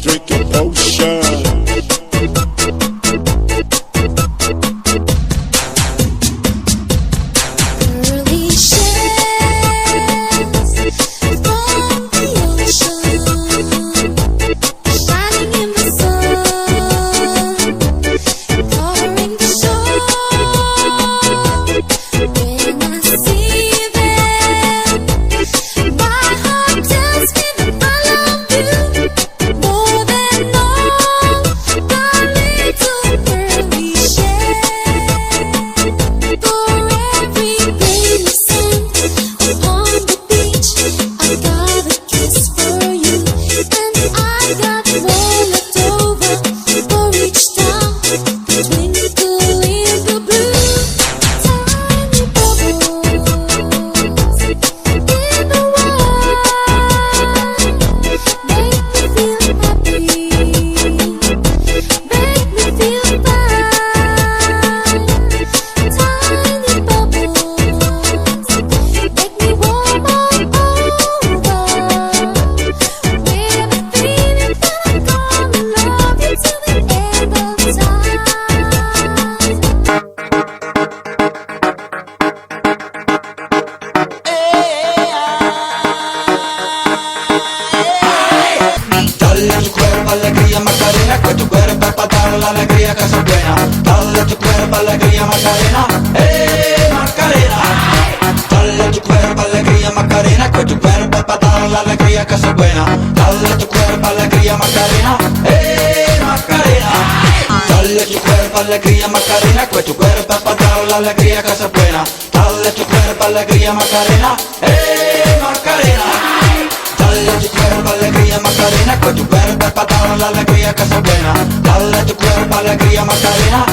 drinking potion. Alegría Macarena, que tu cuerpo es para dar la alegría que es buena. Dale a tu cuerpo alegría Macarena, Macarena. Dale a tu cuerpo alegría Macarena, que tu cuerpo es para dar la alegría que es buena. Dale a tu cuerpo alegría Macarena, Macarena. Dale a tu cuerpo alegría Macarena, que tu cuerpo es para dar la alegría que es buena. Dale a tu cuerpo alegría Macarena, Macarena. Dale a tu cuerpo alegría Macarena, que tu cuerpo es para dar la alegría que es buena. Dale a tu cuerpo alegría Macarena,